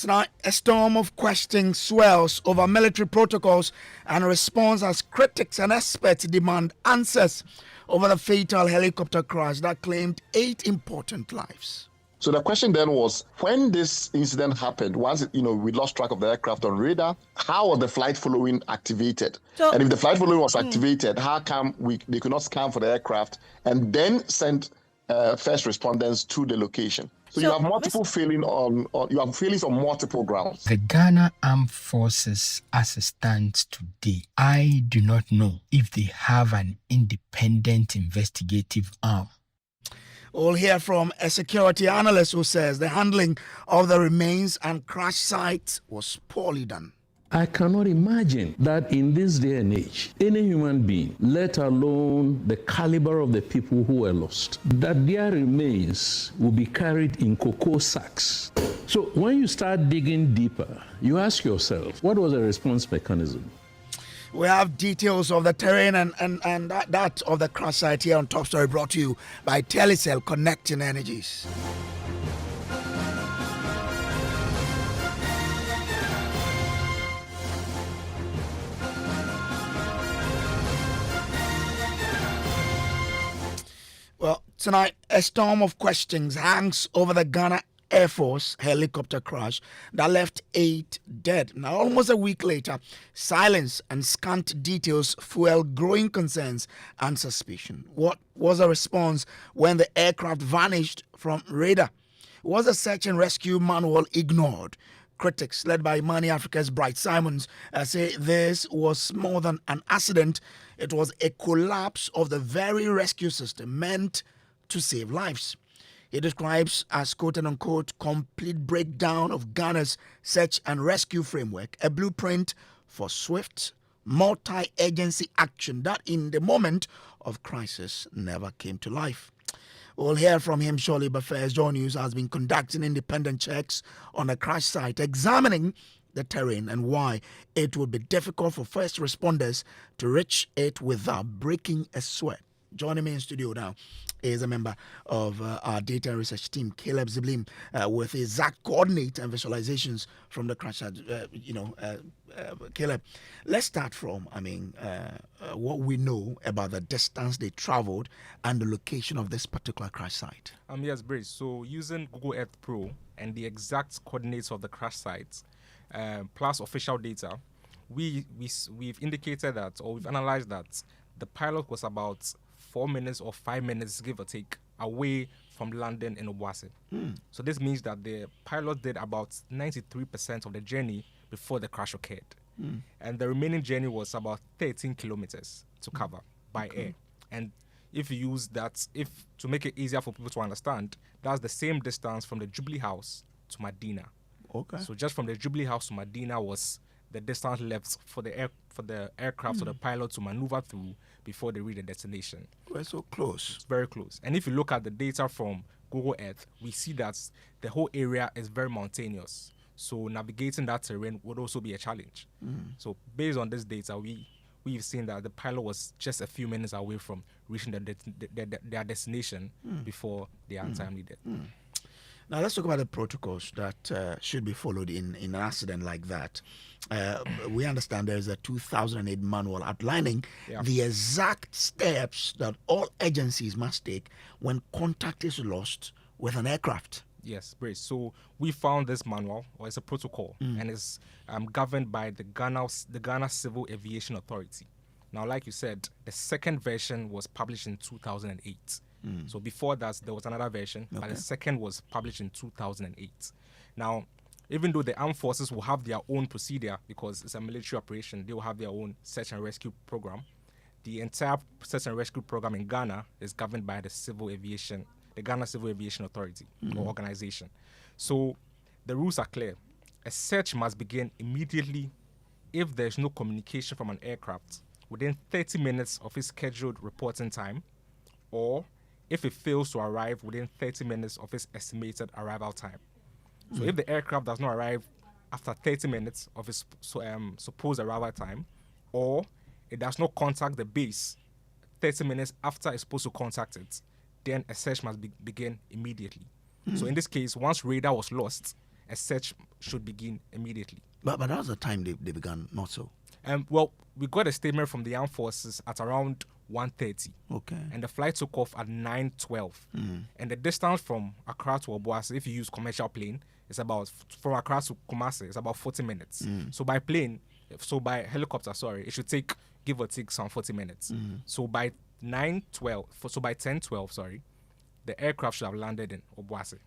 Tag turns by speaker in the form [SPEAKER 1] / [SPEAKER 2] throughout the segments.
[SPEAKER 1] Tonight, a storm of questions swells over military protocols and response as critics and experts demand answers over the fatal helicopter crash that claimed 8 important lives.
[SPEAKER 2] So the question then was, when this incident happened, once we lost track of the aircraft on radar, how was the flight following activated? And if the flight following was activated, how come they could not scan for the aircraft and then send first responders to the location? So you have multiple failings on multiple grounds.
[SPEAKER 3] The Ghana Armed Forces, as it stands today, I do not know if they have an independent investigative arm.
[SPEAKER 1] We'll hear from a security analyst who says the handling of the remains and crash site was poorly done.
[SPEAKER 4] I cannot imagine that in this day and age, any human being, let alone the caliber of the people who were lost, that their remains will be carried in cocoa sacks. So when you start digging deeper, you ask yourself, what was the response mechanism?
[SPEAKER 1] We have details of the terrain and that of the crash site here on Top Story, brought to you by Telecel Connecting Energies. Well, tonight, a storm of questions hangs over the Ghana Air Force helicopter crash that left 8 dead. Now, almost a week later, silence and scant details fuel growing concerns and suspicion. What was the response when the aircraft vanished from radar? Was the search and rescue manual ignored? Critics, led by Money Africa's Bright Simons, say this was more than an accident. It was a collapse of the very rescue system meant to save lives. He describes as quote-unquote complete breakdown of Ghana's search and rescue framework, a blueprint for swift, multi-agency action that in the moment of crisis never came to life. We'll hear from him shortly, but first, JoyNews has been conducting independent checks on the crash site, examining the terrain and why it would be difficult for first responders to reach it without breaking a sweat. Joining me in studio now is a member of our data and research team, Caleb Ziblim, with exact coordinate and visualizations from the crash site. Caleb, let's start from, what we know about the distance they traveled and the location of this particular crash site.
[SPEAKER 5] Yes, Brace. So using Google Earth Pro and the exact coordinates of the crash site, plus official data, we've indicated that, or we've analyzed that the pilot was about 4 minutes or 5 minutes, give or take, away from landing in Obuasi. So this means that the pilot did about 93% of the journey before the crash occurred. And the remaining journey was about 13 kilometers to cover by air. And if you use that, to make it easier for people to understand, that's the same distance from the Jubilee House to Medina.
[SPEAKER 1] Okay.
[SPEAKER 5] So just from the Jubilee House to Medina was the distance left for the aircraft or the pilot to maneuver through before they reach the destination.
[SPEAKER 1] We're so close.
[SPEAKER 5] It's very close. And if you look at the data from Google Earth, we see that the whole area is very mountainous. So navigating that terrain would also be a challenge. So based on this data, we've seen that the pilot was just a few minutes away from reaching their destination before their untimely death.
[SPEAKER 1] Now let's talk about the protocols that should be followed in an accident like that. We understand there is a 2008 manual outlining the exact steps that all agencies must take when contact is lost with an aircraft.
[SPEAKER 5] Yes, Brace. So we found this manual, or it's a protocol, and it's governed by the Ghana Civil Aviation Authority. Now, like you said, the second version was published in 2008. So before that, there was another version, but the second was published in 2008. Now, even though the armed forces will have their own procedure because it's a military operation, they will have their own search and rescue program. The entire search and rescue program in Ghana is governed by the Ghana Civil Aviation Authority or organization. So the rules are clear. A search must begin immediately if there's no communication from an aircraft within 30 minutes of its scheduled reporting time, or if it fails to arrive within 30 minutes of its estimated arrival time. So if the aircraft does not arrive after 30 minutes of its supposed arrival time, or it does not contact the base 30 minutes after it's supposed to contact it, then a search must begin immediately. So in this case, once radar was lost a search should begin immediately.
[SPEAKER 1] But that was the time they began, not so.
[SPEAKER 5] Well, we got a statement from the armed forces at around 1:30.
[SPEAKER 1] Okay.
[SPEAKER 5] And the flight took off at 9:12. And the distance from Accra to Obuasi, if you use commercial plane, is about, from Accra to Kumasi, it's about 40 minutes. So by helicopter, it should take, give or take, some 40 minutes. So by 10:12, the aircraft should have landed in Obuasi.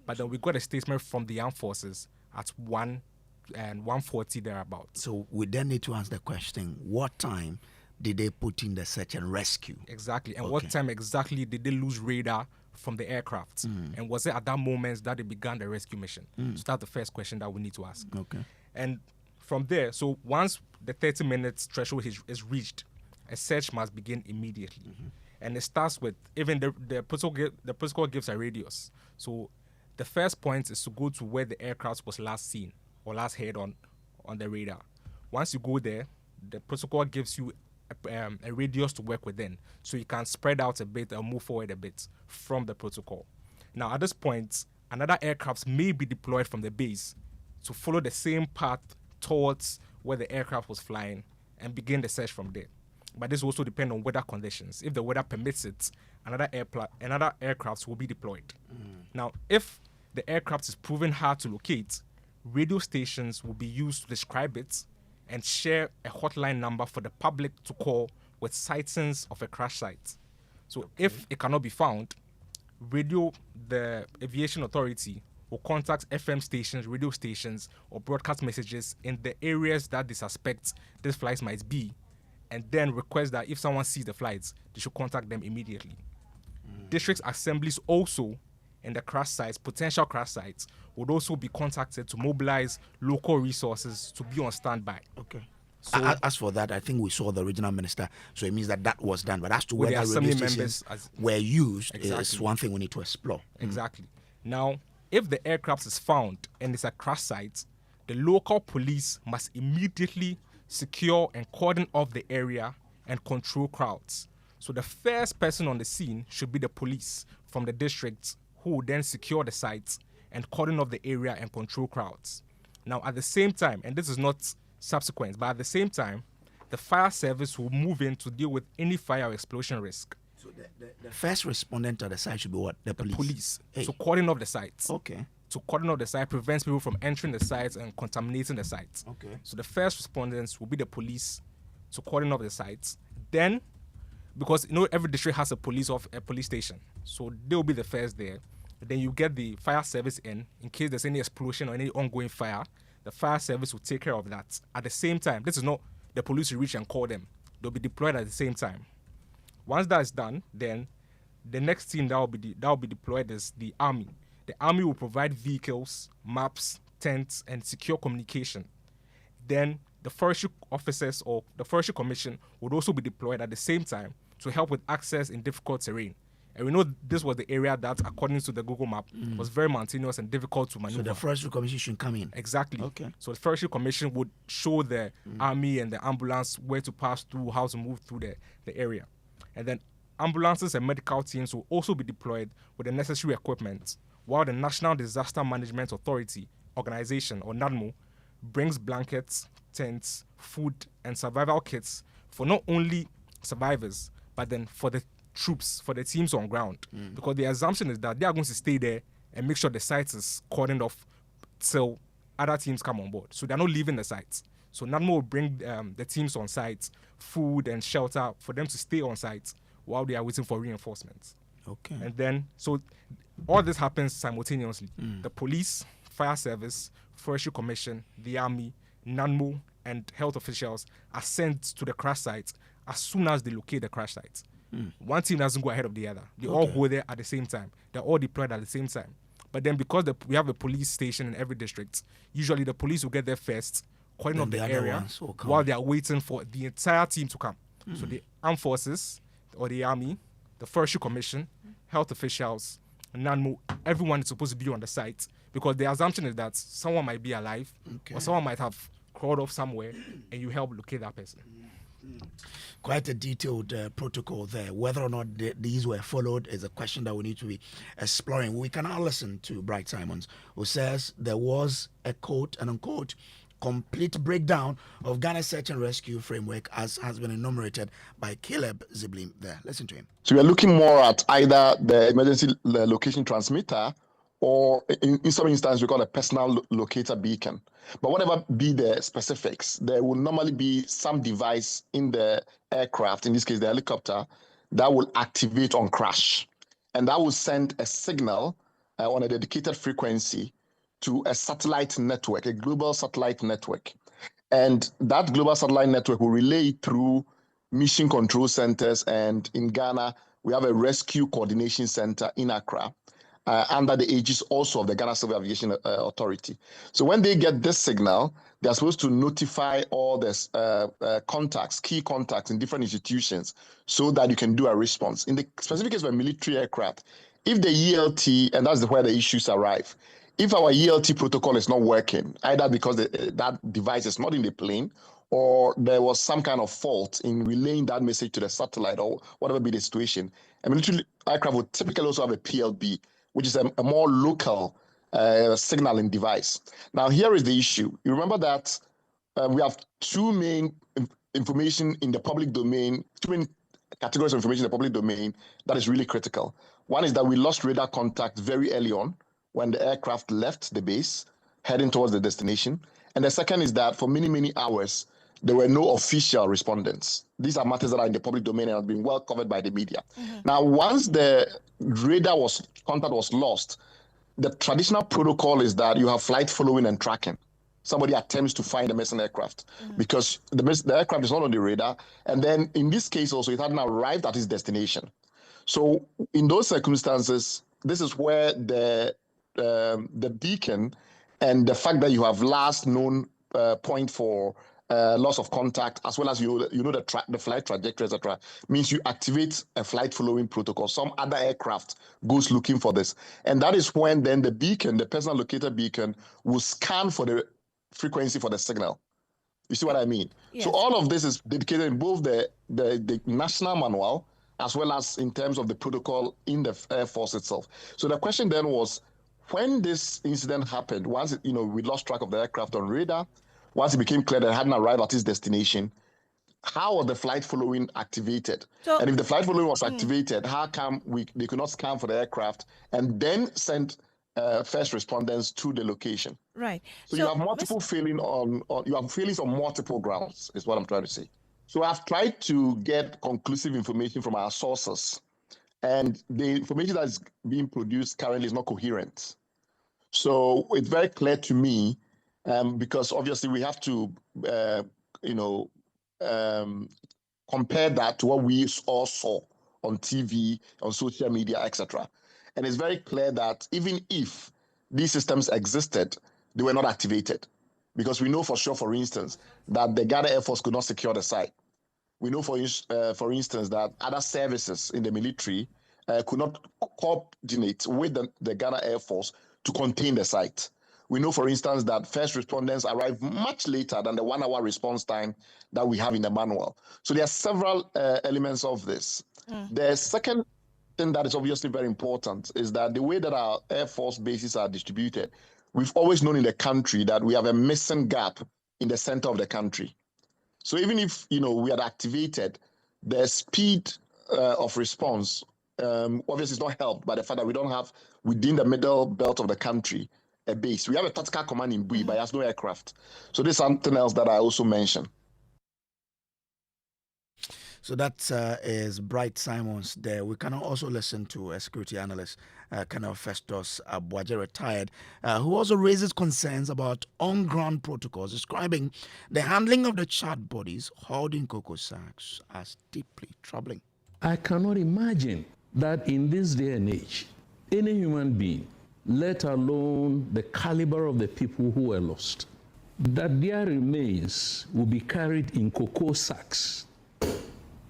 [SPEAKER 5] But then we got a statement from the armed forces at 1:40 thereabouts.
[SPEAKER 1] So we then need to ask the question, what time did they put in the search and rescue?
[SPEAKER 5] Exactly. And what time exactly did they lose radar from the aircraft? And was it at that moment that they began the rescue mission? So that's the first question that we need to ask.
[SPEAKER 1] Okay.
[SPEAKER 5] And from there, so once the 30 minutes threshold is reached, a search must begin immediately. And it starts with, even the protocol gives a radius. So the first point is to go to where the aircraft was last seen or last heard on the radar. Once you go there, the protocol gives you a radius to work within, so you can spread out a bit or move forward a bit from the protocol. Now, at this point, another aircraft may be deployed from the base to follow the same path towards where the aircraft was flying and begin the search from there. But this also depends on weather conditions. If the weather permits it, another aircraft will be deployed. Now, if the aircraft is proven hard to locate, radio stations will be used to describe it and share a hotline number for the public to call with sightings of a crash site. So if it cannot be found, the aviation authority will contact FM stations, radio stations, or broadcast messages in the areas that they suspect these flights might be, and then request that if someone sees the flights, they should contact them immediately. District assemblies also and the crash sites, potential crash sites, would also be contacted to mobilize local resources to be on standby.
[SPEAKER 1] Okay.
[SPEAKER 5] So,
[SPEAKER 1] as for that, I think we saw the regional minister, so it means that was done. But as to
[SPEAKER 5] with the
[SPEAKER 1] whether
[SPEAKER 5] assembly
[SPEAKER 1] radio
[SPEAKER 5] members
[SPEAKER 1] stations were used is
[SPEAKER 5] Exactly.
[SPEAKER 1] one thing we need to explore.
[SPEAKER 5] Exactly. Now, if the aircraft is found and it's a crash site, the local police must immediately secure and cordon off the area and control crowds. So the first person on the scene should be the police from the district, who will then secure the sites and cordon off the area and control crowds. Now, at the same time, and this is not subsequent, but at the same time, the fire service will move in to deal with any fire or explosion risk.
[SPEAKER 1] So the first respondent to the site should be what? The police. Hey.
[SPEAKER 5] So cordon off the sites.
[SPEAKER 1] Okay.
[SPEAKER 5] To cordon off the site prevents people from entering the sites and contaminating the sites.
[SPEAKER 1] Okay.
[SPEAKER 5] So the first respondents will be the police to cordon off the sites. Then, because every district has a police station, so they'll be the first there. Then you get the fire service in case there's any explosion or any ongoing fire. The fire service will take care of that. At the same time, this is not the police will reach and call them. They'll be deployed at the same time. Once that is done, then the next team that will be deployed is the army. The army will provide vehicles, maps, tents, and secure communication. Then the forestry officers or the forestry commission would also be deployed at the same time to help with access in difficult terrain. And we know this was the area that, according to the Google map, was very mountainous and difficult to maneuver.
[SPEAKER 1] So the forestry commission should come in.
[SPEAKER 5] Exactly.
[SPEAKER 1] Okay.
[SPEAKER 5] So the forestry commission would show the army and the ambulance where to pass through, how to move through the area. And then ambulances and medical teams will also be deployed with the necessary equipment, while the National Disaster Management Authority organization, or NADMO, brings blankets, tents, food, and survival kits for not only survivors, but then for the troops, for the teams on ground. Because the assumption is that they are going to stay there and make sure the site is cordoned off till other teams come on board. So they're not leaving the sites. So NADMO will bring the teams on site, food and shelter for them to stay on site while they are waiting for reinforcements.
[SPEAKER 1] Okay.
[SPEAKER 5] And then, so all this happens simultaneously. The police, fire service, forestry commission, the army, NADMO, and health officials are sent to the crash site as soon as they locate the crash site. One team doesn't go ahead of the other. They all go there at the same time. They're all deployed at the same time. But then because we have a police station in every district, usually the police will get there first, cordon off the area while they are waiting for the entire team to come. So the armed forces or the army, the forestry commission, health officials, NADMO, everyone is supposed to be on the site, because the assumption is that someone might be alive or someone might have crawled off somewhere and you help locate that person.
[SPEAKER 1] Quite a detailed protocol there. Whether or not these were followed is a question that we need to be exploring. We can now listen to Bright Simons, who says there was a quote and unquote complete breakdown of Ghana's search and rescue framework as has been enumerated by Caleb Ziblim there. Listen to him.
[SPEAKER 2] So we are looking more at either the emergency location transmitter or in some instances we call a personal locator beacon. But whatever be the specifics, there will normally be some device in the aircraft, in this case the helicopter, that will activate on crash. And that will send a signal on a dedicated frequency to a satellite network, a global satellite network. And that global satellite network will relay through mission control centers. And in Ghana, we have a rescue coordination center in Accra, under the aegis also of the Ghana Civil Aviation Authority. So when they get this signal, they're supposed to notify all the contacts, key contacts in different institutions, so that you can do a response. In the specific case of a military aircraft, if the ELT, and that's where the issues arrive, if our ELT protocol is not working, either because that device is not in the plane, or there was some kind of fault in relaying that message to the satellite, or whatever be the situation, a military aircraft would typically also have a PLB, which is a more local signaling device. Now, here is the issue. You remember that we have two main information in the public domain, two main categories of information in the public domain that is really critical. One is that we lost radar contact very early on when the aircraft left the base, heading towards the destination. And the second is that for many, many hours, there were no official respondents. These are matters that are in the public domain and have been well covered by the media. Now, once the radar contact was lost, the traditional protocol is that you have flight following and tracking. Somebody attempts to find the missing aircraft because the aircraft is not on the radar. And then in this case also, it hadn't arrived at its destination. So in those circumstances, this is where the beacon and the fact that you have last known point for loss of contact, as well as the flight trajectory, etc., means you activate a flight following protocol. Some other aircraft goes looking for this, and that is when then the beacon, the personal locator beacon, will scan for the frequency for the signal. You see what I mean? Yes. So all of this is dedicated in both the national manual as well as in terms of the protocol in the Air Force itself. So the question then was, when this incident happened, once we lost track of the aircraft on radar, once it became clear that it hadn't arrived at its destination, how was the flight following activated? So, and if the flight following was activated, how come they could not scan for the aircraft and then send first responders to the location?
[SPEAKER 6] Right.
[SPEAKER 2] So you have multiple failings on multiple grounds, is what I'm trying to say. So I've tried to get conclusive information from our sources, and the information that is being produced currently is not coherent. So it's very clear to me, because obviously we have to, compare that to what we all saw on TV, on social media, etc. And it's very clear that even if these systems existed, they were not activated, because we know for sure, for instance, that the Ghana Air Force could not secure the site. We know, for instance, that other services in the military could not coordinate with the Ghana Air Force to contain the site. We know, for instance, that first responders arrive much later than the 1 hour response time that we have in the manual. So there are several elements of this. The second thing that is obviously very important is that the way that our Air Force bases are distributed, we've always known in the country that we have a missing gap in the center of the country. So even if we had activated, the speed of response obviously is not helped by the fact that we don't have within the middle belt of the country a base. We have a tactical command in Bui, but it has no aircraft. So there's something else that I also mentioned.
[SPEAKER 1] So that is Bright Simons there. We can also listen to a security analyst, Colonel Festus Abuaje, retired, who also raises concerns about on-ground protocols, describing the handling of the charred bodies holding cocoa sacks as deeply troubling.
[SPEAKER 4] I cannot imagine that in this day and age, any human being, let alone the caliber of the people who were lost, that their remains will be carried in cocoa sacks.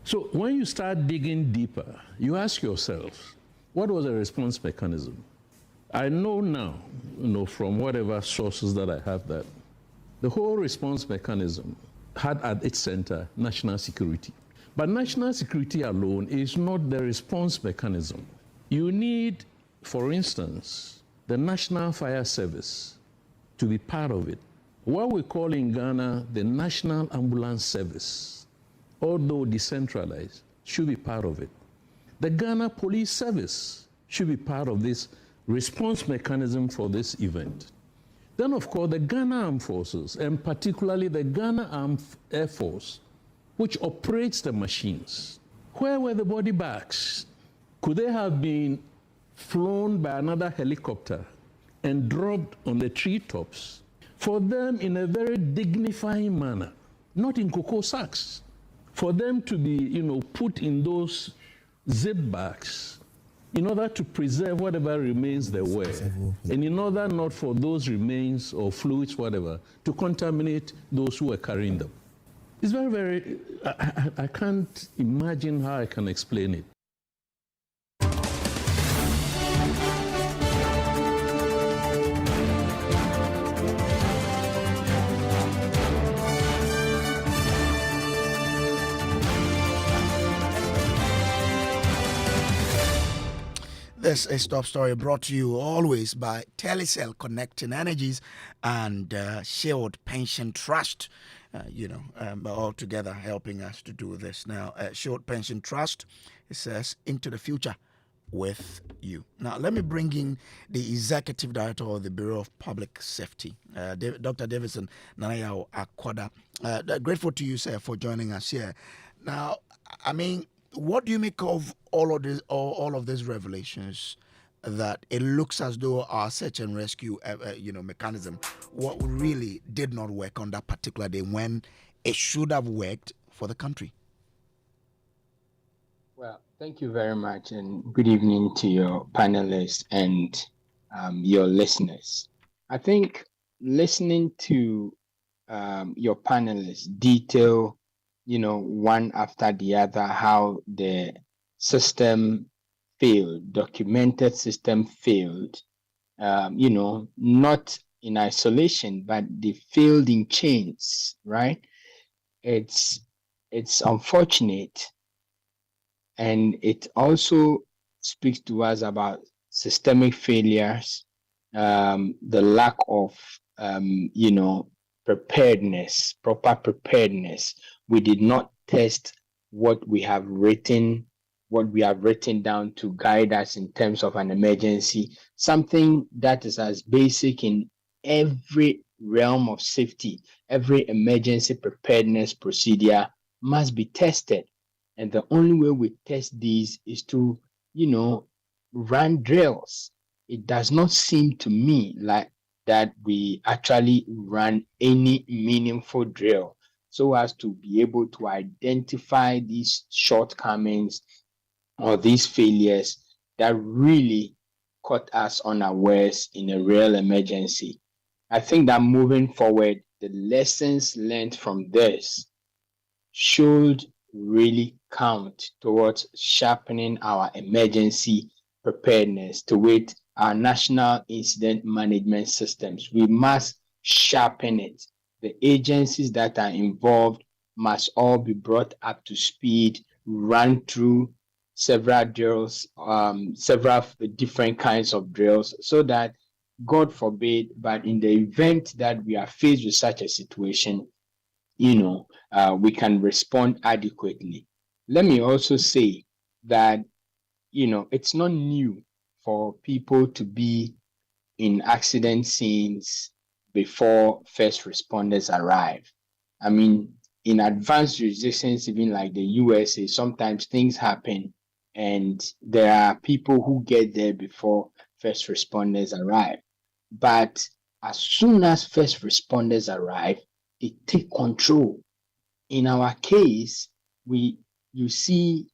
[SPEAKER 4] So when you start digging deeper, you ask yourself, what was the response mechanism? I know now, from whatever sources that I have, that the whole response mechanism had at its center national security. But national security alone is not the response mechanism. You need, for instance, the National Fire Service to be part of it. What we call in Ghana the National Ambulance Service, although decentralized, should be part of it. The Ghana Police Service should be part of this response mechanism for this event. Then, of course, the Ghana Armed Forces, and particularly the Ghana Armed Air Force, which operates the machines. Where were the body bags? Could they have been flown by another helicopter and dropped on the treetops for them in a very dignifying manner, not in cocoa sacks, for them to be, put in those zip bags in order to preserve whatever remains there were, and in order not for those remains or fluids, whatever, to contaminate those who were carrying them. It's very, very, I can't imagine how I can explain it.
[SPEAKER 1] This is Top Story, brought to you always by Telecel, Connecting Energies, and Shield Pension Trust. All together helping us to do this. Now, Shield Pension Trust, it says, into the future with you. Now, let me bring in the Executive Director of the Bureau of Public Safety, Dr. Davidson Nanayao Akwada. Grateful to you, sir, for joining us here. Now, I mean, what do you make of all of these revelations that it looks as though our search and rescue mechanism what really did not work on that particular day when it should have worked for the country?
[SPEAKER 6] Well, thank you very much, and good evening to your panelists and your listeners. I think listening to your panelists detail one after the other, how the system failed, documented system failed, not in isolation, but they failed in chains, right? It's unfortunate. And it also speaks to us about systemic failures, the lack of, preparedness, proper preparedness. We did not test what we have written down to guide us in terms of an emergency, something that is as basic in every realm of safety. Every emergency preparedness procedure must be tested. And the only way we test these is to, run drills. It does not seem to me like that we actually run any meaningful drill so as to be able to identify these shortcomings or these failures that really caught us unawares in a real emergency. I think that moving forward, the lessons learned from this should really count towards sharpening our emergency preparedness, to wit, our national incident management systems. We must sharpen it. The agencies that are involved must all be brought up to speed, run through several drills, several different kinds of drills, so that, God forbid, but in the event that we are faced with such a situation, we can respond adequately. Let me also say that, it's not new for people to be in accident scenes before first responders arrive. I mean, in advanced jurisdictions, even like the USA, sometimes things happen and there are people who get there before first responders arrive. But as soon as first responders arrive, they take control. In our case, you see,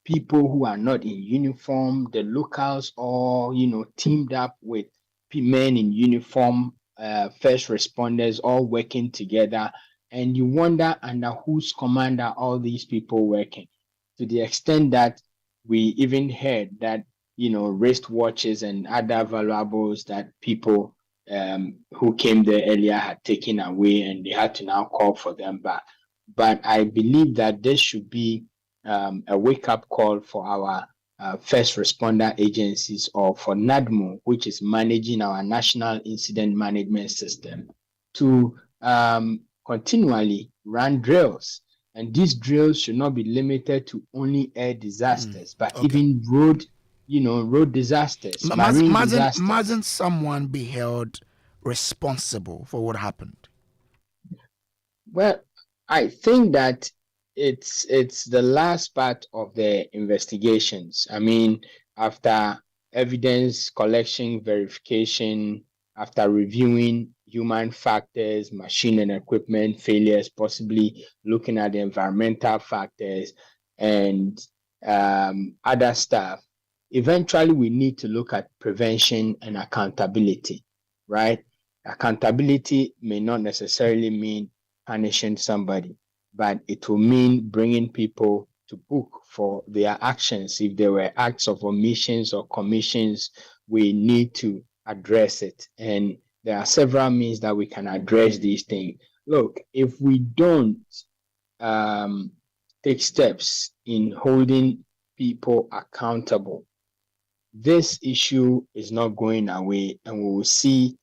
[SPEAKER 6] people who are not in uniform, the locals all, teamed up with men in uniform, first responders all working together. And you wonder under whose command are all these people working, to the extent that we even heard that, wristwatches and other valuables that people who came there earlier had taken away, and they had to now call for them back. But I believe that this should be a wake-up call for our first responder agencies, or for NADMO, which is managing our National Incident Management System, to continually run drills. And these drills should not be limited to only air disasters, but even road disasters, marine disasters.
[SPEAKER 1] Mustn't someone be held responsible for what happened?
[SPEAKER 6] Well, I think that it's the last part of the investigations. I mean, after evidence collection, verification, after reviewing human factors, machine and equipment failures, possibly looking at the environmental factors and other stuff, eventually we need to look at prevention and accountability, right? Accountability may not necessarily mean punishing somebody, but it will mean bringing people to book for their actions. If there were acts of omissions or commissions, we need to address it. And there are several means that we can address these things. Look, if we don't take steps in holding people accountable, this issue is not going away, and we will see,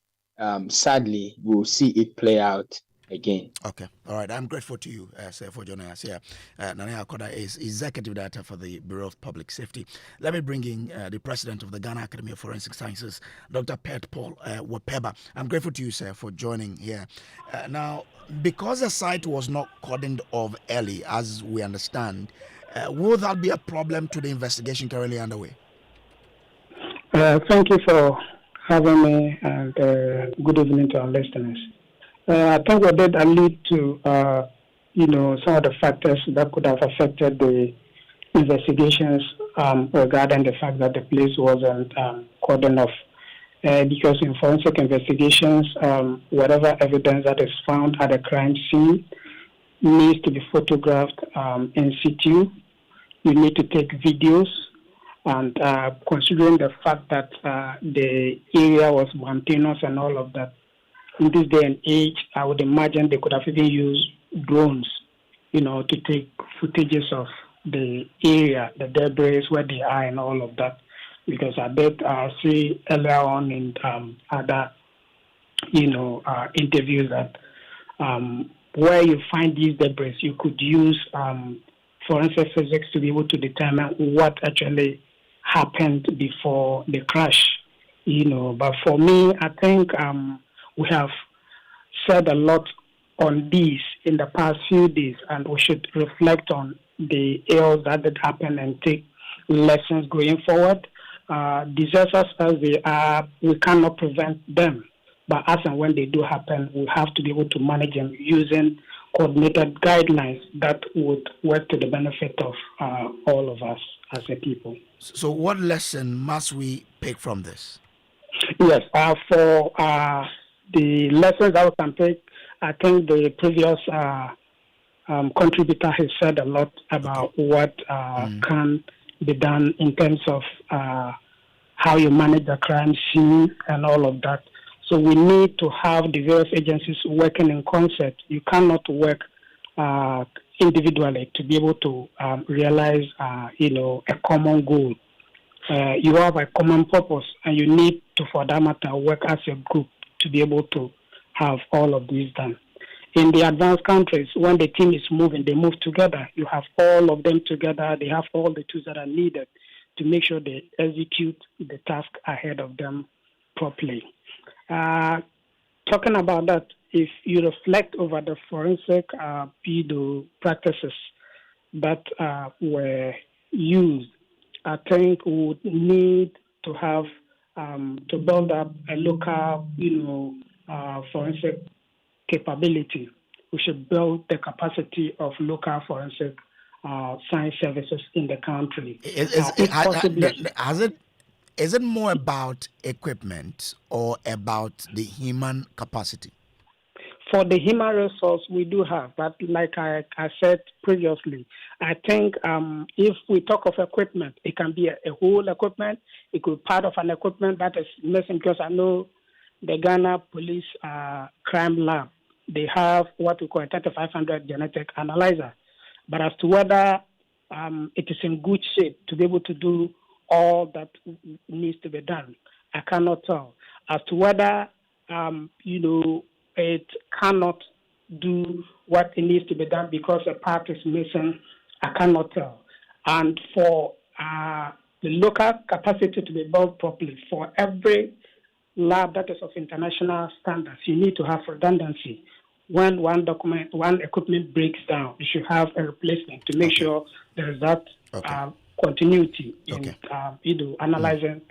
[SPEAKER 6] sadly, we will see it play out again.
[SPEAKER 1] Okay. All right. I'm grateful to you, sir, for joining us here. Nana Akoda is Executive Director for the Bureau of Public Safety. Let me bring in the President of the Ghana Academy of Forensic Sciences, Dr. Pet Paul Wapeba. I'm grateful to you, sir, for joining here. Now, because the site was not cordoned off early, as we understand, will that be a problem to the investigation currently underway?
[SPEAKER 7] Thank you for having me, and good evening to our listeners. I think we did allude to, some of the factors that could have affected the investigations regarding the fact that the place wasn't cordoned off. Because in forensic investigations, whatever evidence that is found at a crime scene needs to be photographed in situ. You need to take videos. And considering the fact that the area was mountainous and all of that, in this day and age, I would imagine they could have even used drones, to take footages of the area, the debris, where they are, and all of that. Because I did see earlier on in other, interviews that where you find these debris, you could use forensic physics to be able to determine what actually happened before the crash, But for me, I think we have said a lot on this in the past few days, and we should reflect on the errors that did happen and take lessons going forward. Disasters as they are, we cannot prevent them, but as and when they do happen, we have to be able to manage them using coordinated guidelines that would work to the benefit of all of us as a people.
[SPEAKER 1] So what lesson must we pick from this?
[SPEAKER 7] Yes, for the lessons that we can take, I think the previous contributor has said a lot about what can be done in terms of how you manage the crime scene and all of that. So we need to have the various agencies working in concert. You cannot work individually to be able to realize, a common goal. You have a common purpose, and you need to, for that matter, work as a group to be able to have all of these done. In the advanced countries, when the team is moving, they move together. You have all of them together. They have all the tools that are needed to make sure they execute the task ahead of them properly. Talking about that, if you reflect over the forensic practices that were used, I think we would need to have to build up a local, forensic capability. We should build the capacity of local forensic science services in the country.
[SPEAKER 1] Is it more about equipment or about the human capacity?
[SPEAKER 7] For the human resource, we do have, but like I said previously, I think if we talk of equipment, it can be a whole equipment. It could be part of an equipment that is missing, because I know the Ghana Police Crime Lab, they have what we call a 3500 genetic analyzer. But as to whether it is in good shape to be able to do all that needs to be done, I cannot tell. As to whether, it cannot do what it needs to be done because a part is missing, I cannot tell. And for the local capacity to be built properly, for every lab that is of international standards, you need to have redundancy. When one equipment breaks down, you should have a replacement to make sure there is that continuity in analyzing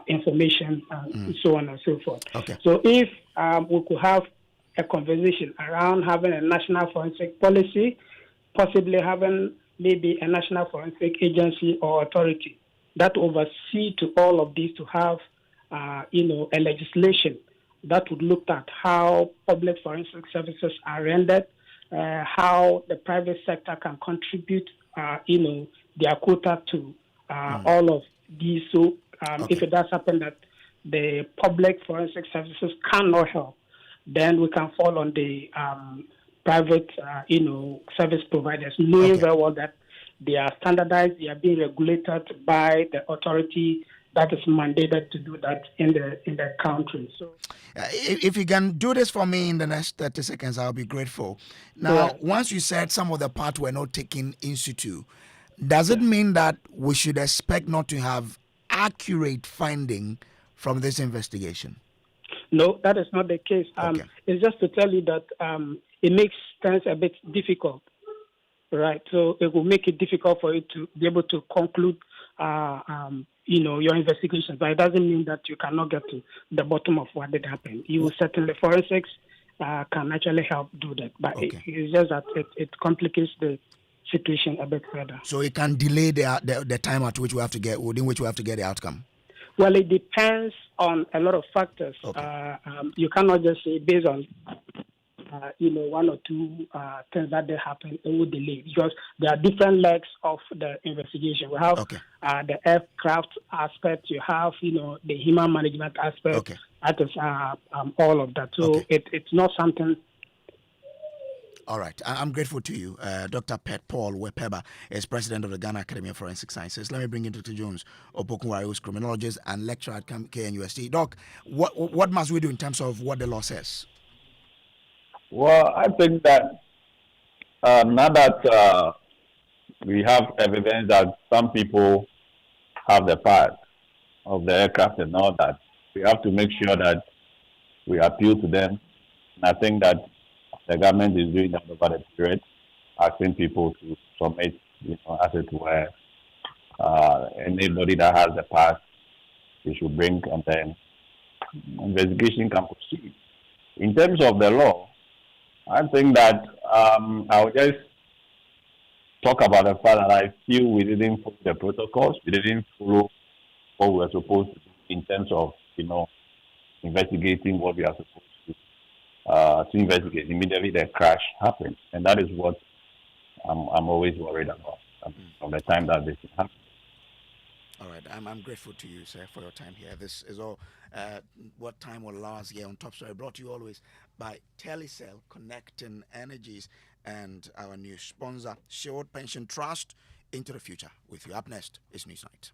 [SPEAKER 7] information and so on and so forth. So if we could have a conversation around having a national forensic policy, possibly having maybe a national forensic agency or authority that oversee to all of these, to have a legislation that would look at how public forensic services are rendered, how the private sector can contribute, their quota to all of these. So if it does happen that the public forensic services cannot help, then we can fall on the private, service providers, knowing very well that they are standardized, they are being regulated by the authority that is mandated to do that in the country. So,
[SPEAKER 1] if you can do this for me in the next 30 seconds, I'll be grateful. Now, once you said some of the parts were not taken in situ, does it mean that we should expect not to have accurate finding from this investigation?
[SPEAKER 7] No, that is not the case. It's just to tell you that it makes things a bit difficult, right? So it will make it difficult for you to be able to conclude your investigation, but it doesn't mean that you cannot get to the bottom of what did happen. You certainly, forensics can actually help do that, but it's just that it complicates the situation a bit further.
[SPEAKER 1] So it can delay the time at which within which we have to get the outcome.
[SPEAKER 7] Well, it depends on a lot of factors. You cannot just say based on one or two things that they happen, it will delay, because there are different legs of the investigation. We have the aircraft aspect, you have the human management aspect. That is all of that. So it's not something.
[SPEAKER 1] All right. I'm grateful to you. Dr. Paul Wepeba is president of the Ghana Academy of Forensic Sciences. Let me bring in Dr. Jones Opokunwari, who's criminologist and lecturer at KNUST. Doc, what must we do in terms of what the law says?
[SPEAKER 8] Well, I think that now that we have evidence that some people have the parts of the aircraft and all that, we have to make sure that we appeal to them. And I think that the government is doing that over the period, asking people to submit, as it were, anybody that has the past, they should bring, and then investigation can proceed. In terms of the law, I think that I'll just talk about the fact that I feel we didn't follow the protocols. We didn't follow what we were supposed to do in terms of, investigating what we are supposed to investigate. Immediately the crash happened. And that is what I'm always worried about from the time that this happened.
[SPEAKER 1] All right. I'm grateful to you, sir, for your time here. This is all what time will allow us here on Top Story, brought to you always by Telecel, Connecting Energies, and our new sponsor, Sherwood Pension Trust, into the future. With you up next is Newsnight.